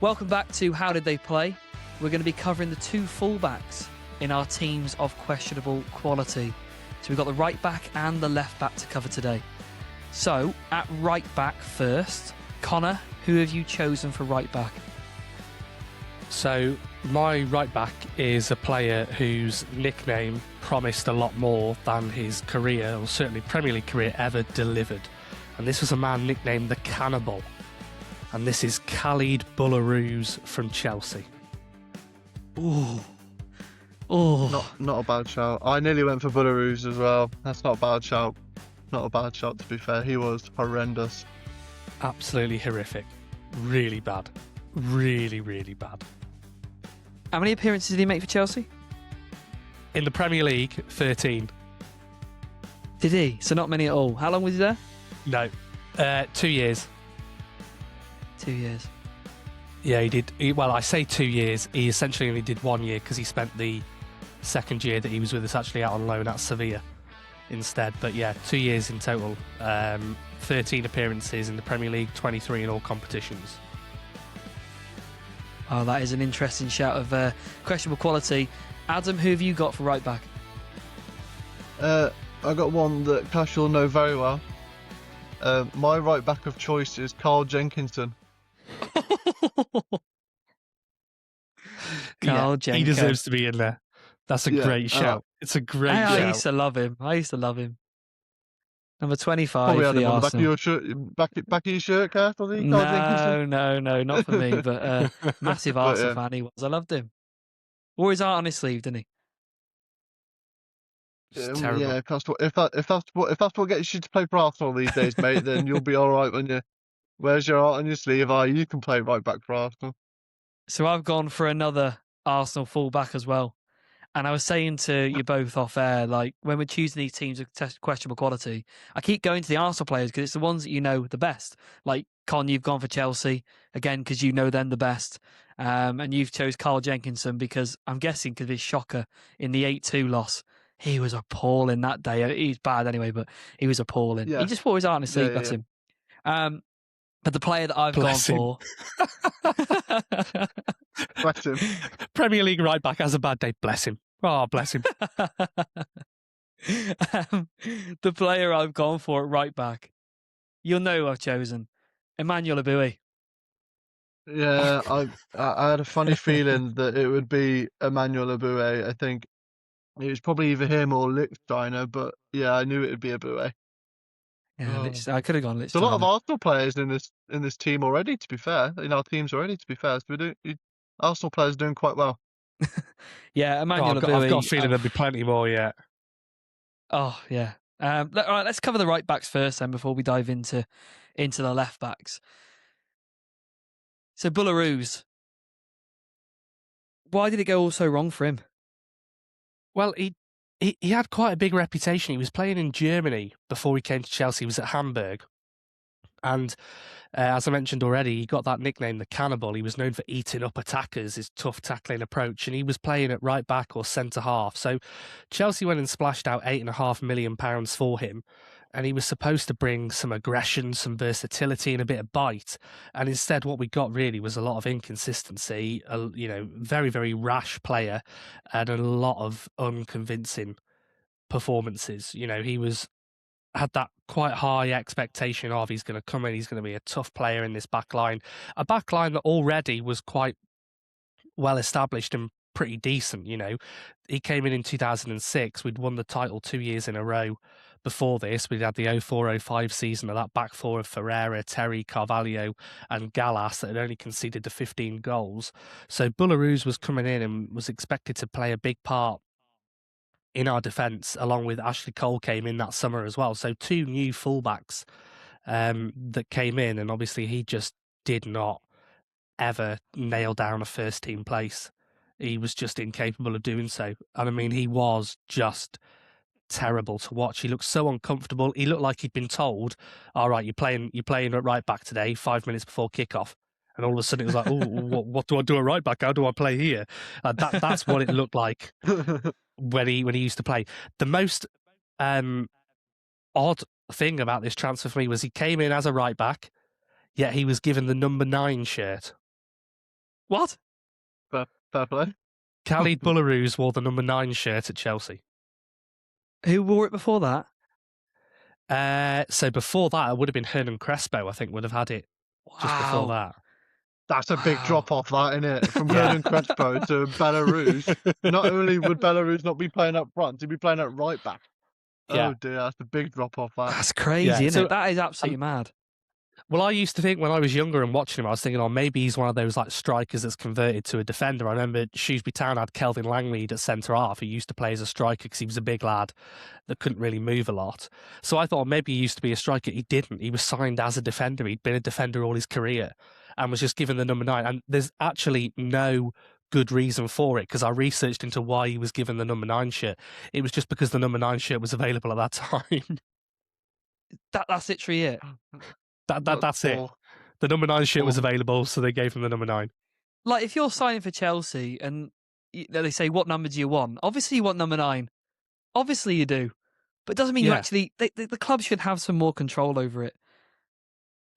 Welcome back to How Did They Play? We're going to be covering the two fullbacks in our teams of questionable quality. So we've got the right back and the left back to cover today. So, at right back first, Connor, who have you chosen for right back? So, my right back is a player whose nickname promised a lot more than his career, or certainly Premier League career, ever delivered. And this was a man nicknamed the Cannibal. And this is Khalid Boulahrouz from Chelsea. Ooh. Oh. Not a bad shout. I nearly went for Boulahrouz as well. That's not a bad shout. Not a bad shout, to be fair. He was horrendous. Absolutely horrific. Really bad. Really, really bad. How many appearances did he make for Chelsea? In the Premier League, 13. Did he? So not many at all. How long was he there? No. 2 years. 2 years. Yeah, he did. Well, I say 2 years. He essentially only did 1 year because he spent the second year that he was with us actually out on loan at Sevilla instead. But yeah, 2 years in total. 13 appearances in the Premier League, 23 in all competitions. Oh, that is an interesting shout of questionable quality. Adam, who have you got for right back? I got one that Cash will know very well. My right back of choice is Carl Jenkinson. Carl Jenkinson. He deserves to be in there. That's a great shout. It's a great shout. I used to love him. Number 25 Probably for had the him on the Arsenal. back of your shirt, back of your shirt, Cash, was he? Carl Jenkinson? No, not for me. But massive Arsenal fan he was. I loved him. Wore his heart on his sleeve, didn't he? It's terrible. Yeah, if that's what gets you to play for Arsenal these days, mate, then you'll be all right when you. Where's your heart on your sleeve? You can play right back for Arsenal. So I've gone for another Arsenal fullback as well. And I was saying to you both off air, like when we're choosing these teams of questionable quality, I keep going to the Arsenal players because it's the ones that you know the best. Like Con, you've gone for Chelsea again because you know them the best, and you've chose Carl Jenkinson because I'm guessing because of his shocker in the 8-2 loss. He was appalling that day. He's bad anyway, but he was appalling. Yeah. He just wore his heart on his sleeve, bless him. But the player that I've gone for. Bless him. Premier League right back has a bad day. Bless him. Oh, bless him. The player I've gone for at right back, you'll know who I've chosen. Emmanuel Eboue. Yeah, I had a funny feeling that it would be Emmanuel Eboue. I think it was probably either him or Lichtsteiner, but yeah, I knew it would be Eboue. Yeah, I could have gone Lichtsteiner. There's a lot of Arsenal players in this team already, to be fair. In our teams already, to be fair. So Arsenal players are doing quite well. Yeah, Emmanuel Eboue. I've got a feeling there'll be plenty more yet. Oh, yeah. All right, let's cover the right backs first then before we dive into the left backs. So Boulahrouz. Why did it go all so wrong for him? Well, he had quite a big reputation. He was playing in Germany before he came to Chelsea. He was at Hamburg. And as I mentioned already, he got that nickname, the Cannibal. He was known for eating up attackers, his tough tackling approach, and he was playing at right back or centre half. So Chelsea went and splashed out £8.5 million for him, and he was supposed to bring some aggression, some versatility, and a bit of bite. And instead, what we got really was a lot of inconsistency, very, very rash player, and a lot of unconvincing performances. He had that quite high expectation of he's going to come in, he's going to be a tough player in this back line. A back line that already was quite well established and pretty decent, He came in 2006. We'd won the title 2 years in a row. Before this, we'd had the 04-05 season of that back four of Ferreira, Terry, Carvalho and Gallas that had only conceded the 15 goals. So Boulahrouz was coming in and was expected to play a big part in our defence, along with Ashley Cole came in that summer as well. So 2 new fullbacks that came in, and obviously he just did not ever nail down a first team place. He was just incapable of doing so. And I mean, he was just terrible to watch. He looked so uncomfortable. He looked like he'd been told, all right, you're playing at right back today, 5 minutes before kickoff. And all of a sudden it was like, oh, what do I do at right back? How do I play here? That's what it looked like when he used to play. The most odd thing about this transfer for me was he came in as a right back, yet he was given the number 9 shirt. What? Fair play. Khalid Boulahrouz wore the number 9 shirt at Chelsea. Who wore it before that? So before that, it would have been Hernan Crespo, I think, would have had it just before that. That's a big Wow. drop off, that, isn't it? From Yeah. Hernan Crespo to Belarus. Not only would Belarus not be playing up front, he'd be playing at right back. Yeah. Oh dear, that's a big drop off, that. That's crazy, Yeah, isn't so- it? That is absolutely mad. Well, I used to think when I was younger and watching him, I was thinking, oh, maybe he's one of those like strikers that's converted to a defender. I remember Shrewsbury Town had Kelvin Langmead at centre half, who used to play as a striker because he was a big lad that couldn't really move a lot. So I thought maybe he used to be a striker. He didn't. He was signed as a defender. He'd been a defender all his career and was just given the number 9. And there's actually no good reason for it because I researched into why he was given the number 9 shirt. It was just because the number 9 shirt was available at that time. That's literally it. That's it. The number 9 shirt was available, so they gave him the number 9. Like, if you're signing for Chelsea and they say, what number do you want? Obviously, you want number 9. Obviously, you do. But it doesn't mean you actually... The club should have some more control over it.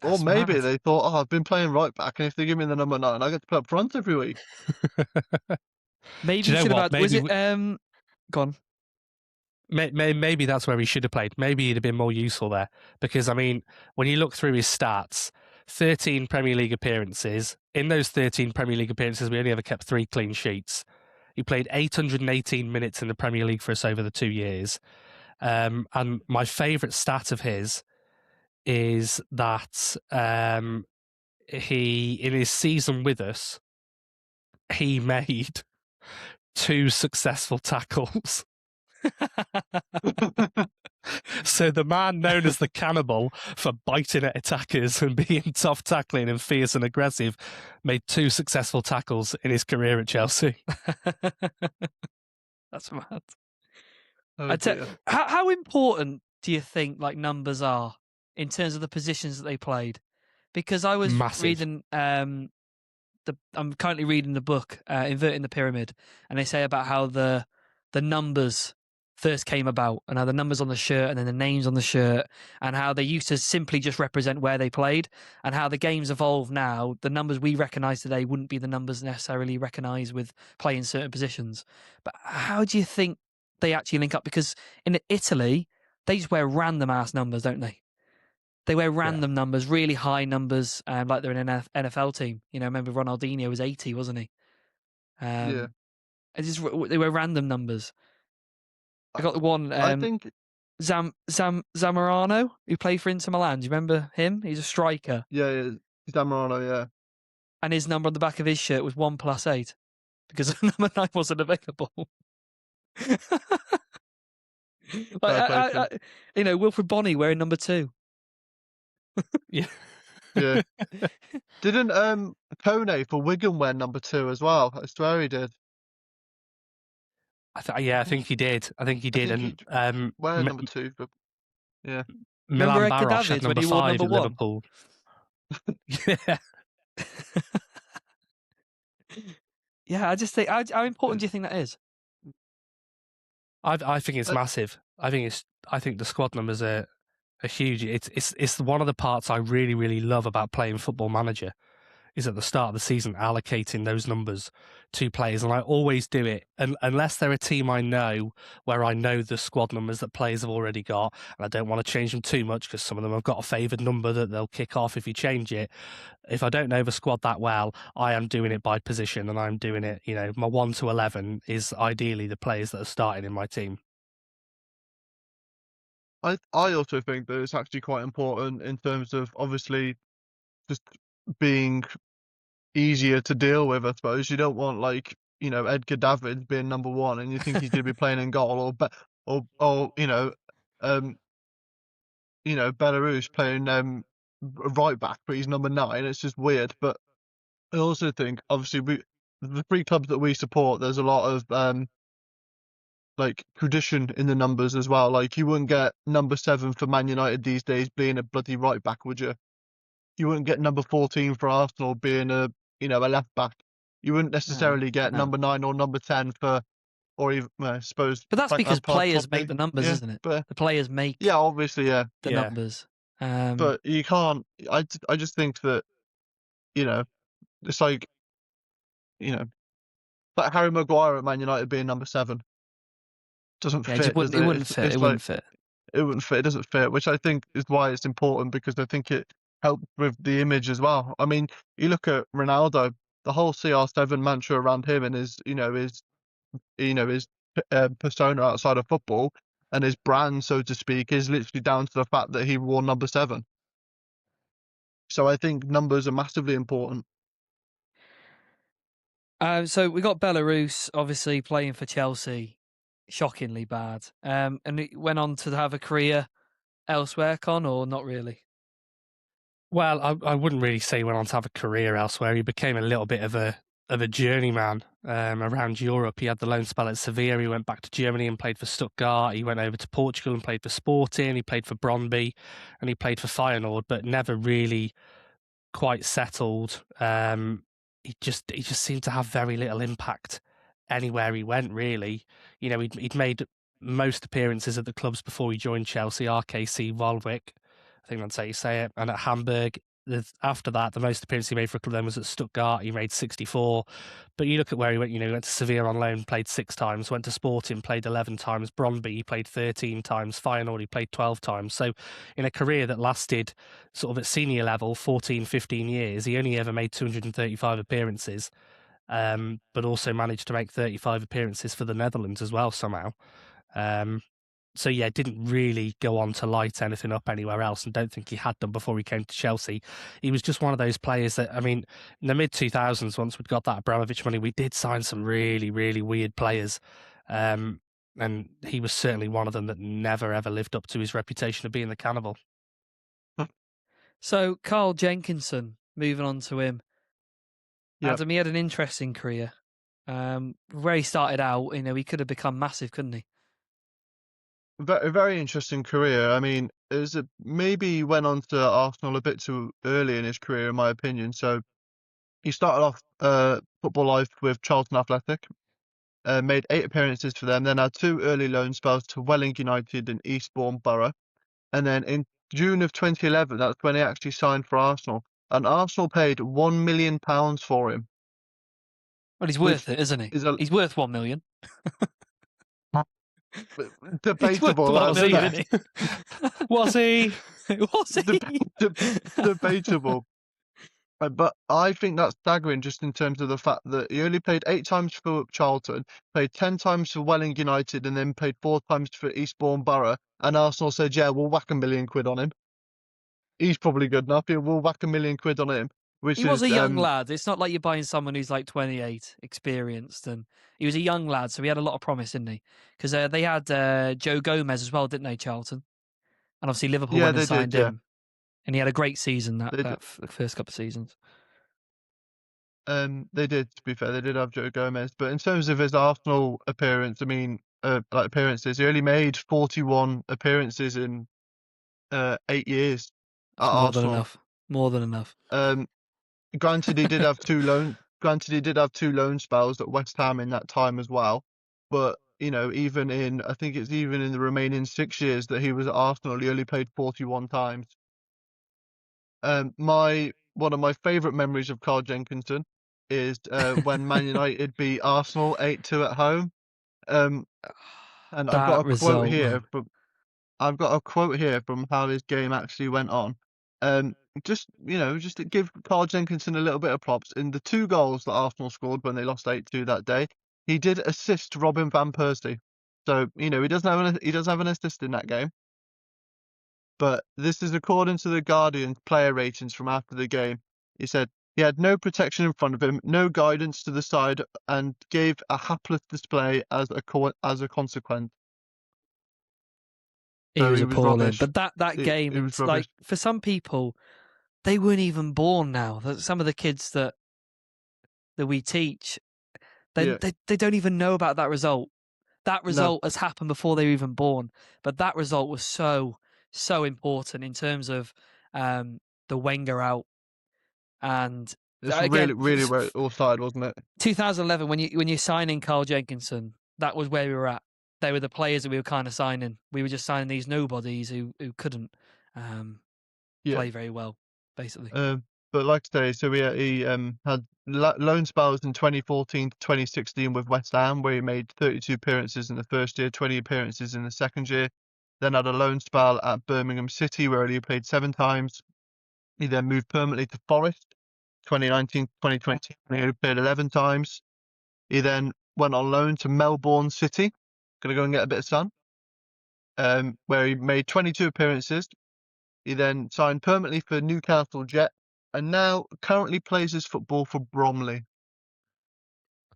Or maybe they thought, oh, I've been playing right back, and if they give me the number 9, I get to play up front every week. Maybe you should have... Was it... Gone. Maybe that's where he should have played. Maybe he'd have been more useful there. Because, I mean, when you look through his stats, 13 Premier League appearances. In those 13 Premier League appearances, we only ever kept 3 clean sheets. He played 818 minutes in the Premier League for us over the 2 years. And my favourite stat of his is that he, in his season with us, he made 2 successful tackles. So the man known as the Cannibal for biting at attackers and being tough tackling and fierce and aggressive made 2 successful tackles in his career at Chelsea. That's mad. Oh, how important do you think like numbers are in terms of the positions that they played? Because I was reading I'm currently reading the book Inverting the Pyramid, and they say about how the numbers first came about and how the numbers on the shirt and then the names on the shirt and how they used to simply just represent where they played, and how the game's evolved now. The numbers we recognise today wouldn't be the numbers necessarily recognised with playing certain positions. But how do you think they actually link up? Because in Italy, they just wear random ass numbers, don't they? They wear random numbers, really high numbers, like they're in an NFL team. You know, remember Ronaldinho was 80, wasn't he? Yeah. They wear random numbers. I got the one. I think Zamorano, who played for Inter Milan. Do you remember him? He's a striker. Yeah, Zamorano, yeah. And his number on the back of his shirt was 1+8 because number 9 wasn't available. Wilfred Bonney wearing number 2. Yeah. Yeah. Didn't Kone for Wigan wear number 2 as well? I swear he did. I think he did. And wear number 2, but yeah. Milan Edgar Baros had Davids when number he wore 5 number at 1? Liverpool. Yeah. Yeah, I just think how important do you think that is? I think it's massive. I think the squad numbers are huge. It's one of the parts I really, really love about playing Football Manager is at the start of the season allocating those numbers to players, and I always do it unless they're a team I know where I know the squad numbers that players have already got, and I don't want to change them too much because some of them have got a favoured number that they'll kick off if you change it. If I don't know the squad that well, I am doing it by position, and I'm doing it, my 1 to 11 is ideally the players that are starting in my team. I also think that it's actually quite important in terms of obviously just being easier to deal with, I suppose. You don't want Edgar Davids being number 1 and you think he's going to be playing in goal, or Belarus playing right back, but he's number 9. It's just weird. But I also think obviously the 3 clubs that we support, there's a lot of tradition in the numbers as well. Like, you wouldn't get number 7 for Man United these days being a bloody right back, would you? You wouldn't get number 14 for Arsenal being a left back. You wouldn't necessarily get number 9 or number 10 or even, I suppose. But that's because players make the numbers, isn't it? But, the players make obviously, the numbers. But you can't, I just think that, it's like like Harry Maguire at Man United being number 7 doesn't Yeah, fit, does it it? wouldn't fit. It's It like wouldn't fit. it wouldn't fit. It doesn't fit, which I think is why it's important because I think it helps with the image as well. I mean, you look at Ronaldo, the whole CR7 mantra around him and his persona outside of football and his brand, so to speak, is literally down to the fact that he wore number 7. So I think numbers are massively important. So we got Belarus obviously playing for Chelsea, shockingly bad. And he went on to have a career elsewhere, Con, or not really? Well, I wouldn't really say he went on to have a career elsewhere. He became a little bit of a journeyman around Europe. He had the loan spell at Sevilla. He went back to Germany and played for Stuttgart. He went over to Portugal and played for Sporting. He played for Brøndby, and he played for Feyenoord, but never really quite settled. He just seemed to have very little impact anywhere he went. Really, he'd made most appearances at the clubs before he joined Chelsea, RKC Volvic, I think that's how you say it, and at Hamburg. After that, the most appearance he made for a club then was at Stuttgart. He made 64. But you look at where he went, he went to Sevilla on loan, played 6 times, went to Sporting, played 11 times, Brøndby, he played 13 times, Feyenoord, he played 12 times. So in a career that lasted sort of at senior level, 14, 15 years, he only ever made 235 appearances, but also managed to make 35 appearances for the Netherlands as well somehow. So yeah, didn't really go on to light anything up anywhere else, and don't think he had done before he came to Chelsea. He was just one of those players that, I mean, in the mid-2000s, once we'd got that Abramovich money, we did sign some really, really weird players. And he was certainly one of them that never, ever lived up to his reputation of being the cannibal. So Carl Jenkinson, moving on to him. Yep. Adam, he had an interesting career. Where he started out, he could have become massive, couldn't he? A very interesting career. I mean, maybe he went on to Arsenal a bit too early in his career, in my opinion. So he started off football life with Charlton Athletic, made 8 appearances for them, then had 2 early loan spells to Welling United and Eastbourne Borough. And then in June of 2011, that's when he actually signed for Arsenal. And Arsenal paid £1 million for him. Well, he's worth it, isn't he? He's worth 1 million. Debatable. Was he? Was he? Was he? Debatable. But I think that's staggering just in terms of the fact that he only played 8 times for Charlton, played 10 times for Welling United, and then played 4 times for Eastbourne Borough. And Arsenal said, yeah, we'll whack £1 million on him. He's probably good enough. We'll whack £1 million on him. He was a young lad. It's not like you're buying someone who's like 28, experienced, and he was a young lad, so he had a lot of promise, didn't he? Because they had Joe Gomez as well, didn't they, Charlton? And obviously Liverpool went and signed him, and he had a great season that first couple of seasons. They did, to be fair, they did have Joe Gomez, but in terms of his Arsenal appearance, I mean, appearances, he only made 41 appearances in 8 years at Arsenal. More than enough. Granted, he did have 2 loan spells at West Ham in that time as well. But I think it's even in the remaining 6 years that he was at Arsenal, he only played 41 times. One of my favourite memories of Carl Jenkinson is when Man United beat Arsenal 8-2 at home. And I've got a quote here from how this game actually went on. Just to give Carl Jenkinson a little bit of props, in the 2 goals that Arsenal scored when they lost 8-2 that day, he did assist Robin van Persie. So he doesn't have an assist in that game. But this is according to the Guardian's player ratings from after the game. He said he had no protection in front of him, no guidance to the side, and gave a hapless display as a consequence. He was appalling. But that game, it was like, for some people, they weren't even born now. Some of the kids that we teach, they don't even know about that result. That result has happened before they were even born. But that result was so important in terms of the Wenger out. And it's again, really where it all started, wasn't it? 2011, when you're signing Carl Jenkinson, that was where we were at. They were the players that we were kind of signing. We were just signing these nobodies who couldn't play very well, basically. But like I say, so he had loan spells in 2014 to 2016 with West Ham, where he made 32 appearances in the first year, 20 appearances in the second year. Then had a loan spell at Birmingham City, where he played 7 times. He then moved permanently to Forest, 2019 2020, where he played 11 times. He then went on loan to Melbourne City, gonna go and get a bit of sun, where he made 22 appearances. He then signed permanently for Newcastle Jet, and now currently plays his football for Bromley.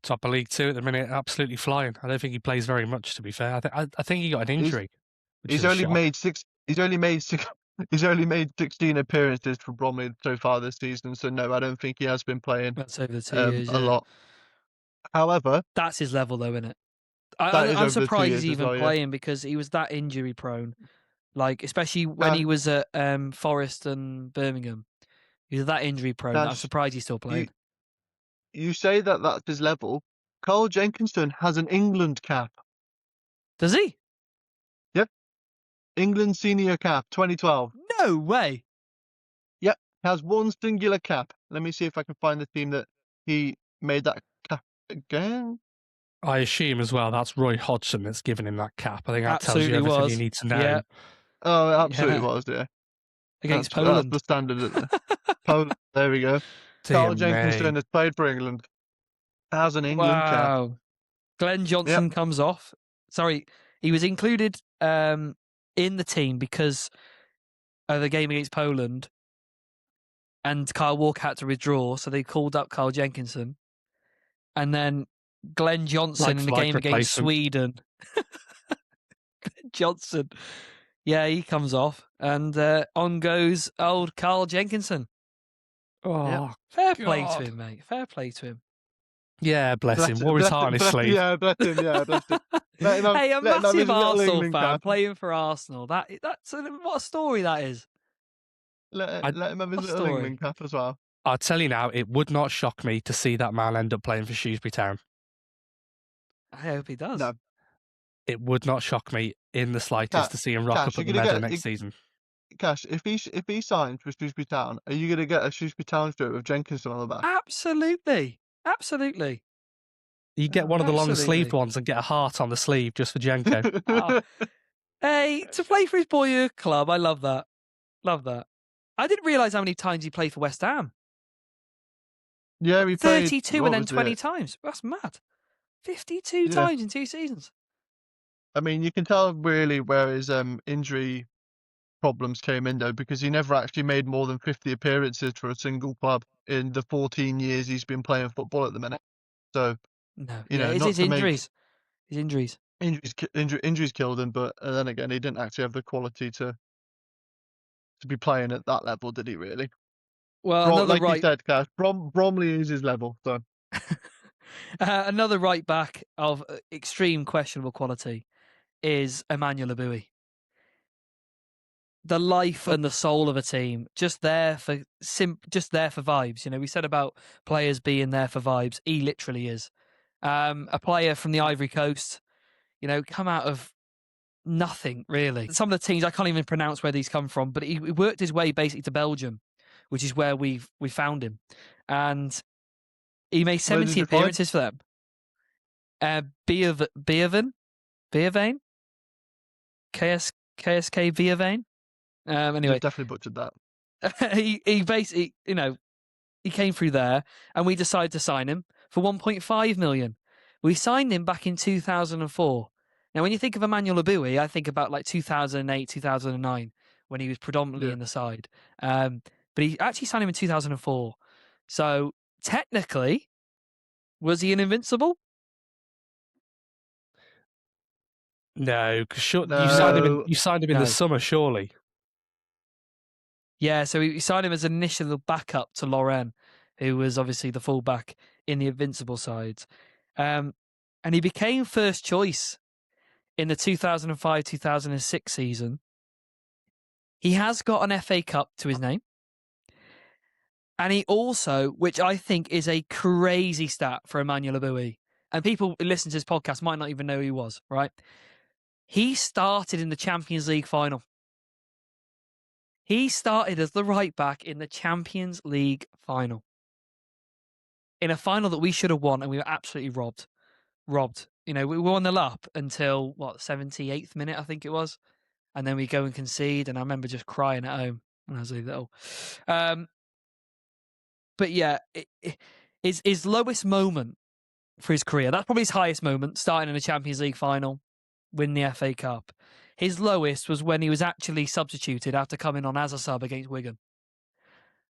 Top of League Two at the minute, absolutely flying. I don't think he plays very much, to be fair. I think he got an injury. He's only made 16 appearances for Bromley so far this season. So no, I don't think he has been playing That's over the 2 years. a lot. However, that's his level, though, isn't it? That is I'm over the 2 surprised years he's as even well, yeah. playing because he was that injury prone. Like, especially when he was at Forest and Birmingham. He was that injury prone. that I'm surprised he's still playing. You say that that's his level. Carl Jenkinson has an England cap. Does he? Yep. England senior cap, 2012. No way. Yep. Has one singular cap. Let me see if I can find the team that he made that cap again. I assume as well that's Roy Hodgson that's given him that cap. I think that Absolutely tells you everything was. you need to know. Yeah. Oh, it absolutely was, yeah. Against That's Poland. the standard, isn't it? Poland, there we go. Carl Jenkinson has played for England. Has an England cap. Wow. Glenn Johnson comes off. Sorry, he was included in the team because of the game against Poland, and Kyle Walker had to withdraw, so they called up Carl Jenkinson. And then Glenn Johnson in the game against Sweden. Glenn Johnson. Yeah, he comes off, and on goes old Carl Jenkinson. Oh, fair play to him, mate. Fair play to him. Yeah, bless him. Wore his heart on his sleeve. Yeah, bless him. Yeah, bless him. Hey, a massive Arsenal fan playing for Arsenal. That's what a story that is. Let him have his little England cap as well. I'll tell you now, it would not shock me to see that man end up playing for Shrewsbury Town. I hope he does. No. It would not shock me in the slightest to see him rock up at the Meadow next season. Cash, if he signs for Shrewsbury Town, are you going to get a Shrewsbury Town shirt with Jenkinson on the back? Absolutely. You get one of the long-sleeved ones and get a heart on the sleeve just for Jenko. Oh. Hey, to play for his boyhood club, I love that. I didn't realise how many times he played for West Ham. Yeah, he 32 played, and then 20 times. That's mad. 52 times in 2 seasons. I mean, you can tell really where his injury problems came in, though, because he never actually made more than 50 appearances for a single club in the 14 years he's been playing football at the minute. So, it's his injuries. His injuries. Injuries killed him, but then again, he didn't actually have the quality to be playing at that level, did he? Really? Well, you said, Cash, Bromley is his level. So, another right back of extreme questionable quality is Emmanuel Eboue. The life and the soul of a team, just there for vibes. We said about players being there for vibes. He literally is. A player from the Ivory Coast, come out of nothing, really. Some of the teams, I can't even pronounce where these come from, but he worked his way basically to Belgium, which is where we found him. And he made 70 appearances for them. Beervane? KSK Beervane? Anyway. You've definitely butchered that. he basically, he came through there, and we decided to sign him for 1.5 million. We signed him back in 2004. Now, when you think of Emmanuel Eboue, I think about like 2008, 2009, when he was predominantly in the side. But he actually signed him in 2004. So technically, was he an invincible? No, because you signed him in the summer, surely. Yeah, so he signed him as an initial backup to Lorraine, who was obviously the fullback in the invincible side. And he became first choice in the 2005-2006 season. He has got an FA Cup to his name. And he also, which I think is a crazy stat for Emmanuel Eboue, and people who listen to this podcast might not even know who he was, right? He started in the Champions League final. He started as the right back in the Champions League final. In a final that we should have won, and we were absolutely robbed. You know, we were 1-0 up until, 78th minute, I think it was. And then we go and concede, and I remember just crying at home when I was little. But yeah, his lowest moment for his career, that's probably his highest moment, starting in a Champions League final, win the FA Cup. His lowest was when he was actually substituted after coming on as a sub against Wigan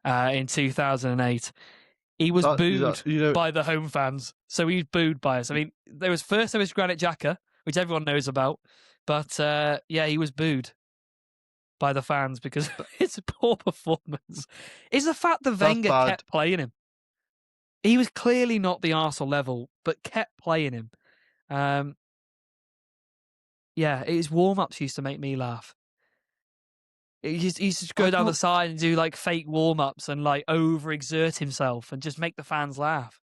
in 2008. He was booed by the home fans. So he was booed by us. I mean, there was Granit Xhaka, which everyone knows about. But yeah, he was booed by the fans because it's a poor performance. Is the fact that Wenger kept playing him. He was clearly not the Arsenal level, but kept playing him. Yeah, his warm-ups used to make me laugh. He used to go down the side and do like fake warm-ups and like overexert himself and just make the fans laugh.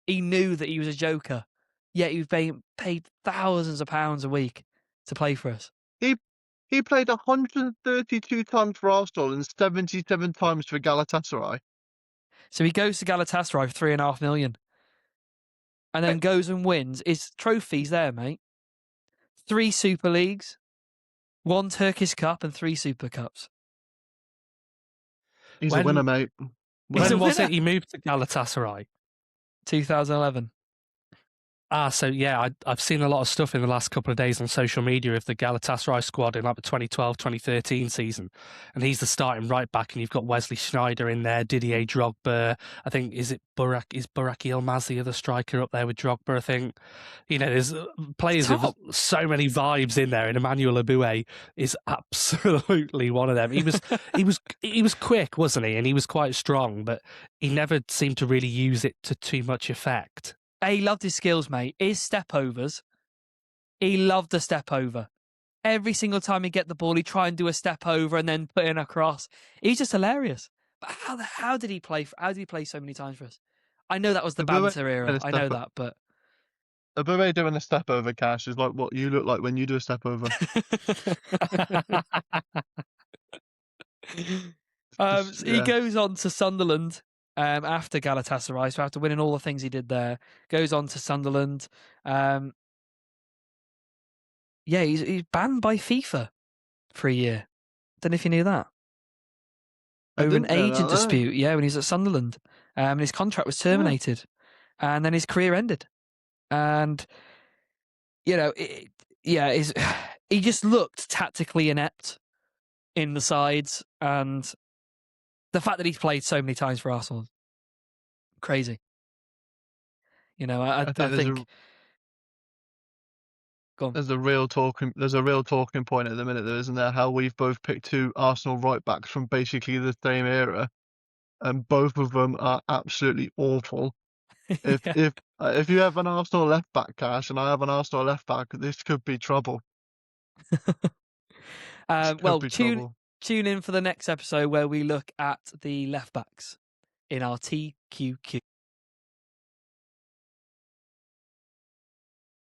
He knew that he was a joker, yet he was being paid thousands of pounds a week to play for us. He played 132 times for Arsenal and 77 times for Galatasaray. So he goes to Galatasaray for $3.5 million. And then goes and wins. His trophies there, mate. 3 Super Leagues, 1 Turkish Cup, and 3 Super Cups. He's a winner, mate. When was it he moved to Galatasaray? 2011. So yeah, I've seen a lot of stuff in the last couple of days on social media of the Galatasaray squad in like the 2012-2013 season, and he's the starting right back, and you've got Wesley Sneijder in there, Didier Drogba. I think is Burak Yilmaz the other striker up there with Drogba? I think there's players with so many vibes in there, and Emmanuel Eboue is absolutely one of them. He was quick, wasn't he? And he was quite strong, but he never seemed to really use it to too much effect. He loved his skills, mate. His step overs. He loved the step over. Every single time he'd get the ball, he'd try and do a step over and then put in a cross. He's just hilarious. But how did he play? How did he play so many times for us? I know that was the banter era. I know that, but Eboue doing a step over, Cash, is like what you look like when you do a step over. He goes on to Sunderland. After Galatasaray, so after winning all the things he did there, goes on to Sunderland. He's banned by FIFA for a year. Don't know if you knew that. Over an agent dispute, when he was at Sunderland. And his contract was terminated. And then his career ended. And, he just looked tactically inept in the sides. And the fact that he's played so many times for Arsenal, crazy. I think go on. There's a real talking point at the minute, though, isn't there? How we've both picked 2 Arsenal right backs from basically the same era, and both of them are absolutely awful. If you have an Arsenal left back, Cash, and I have an Arsenal left back, this could be trouble. Tune in for the next episode where we look at the left backs in our TQQ.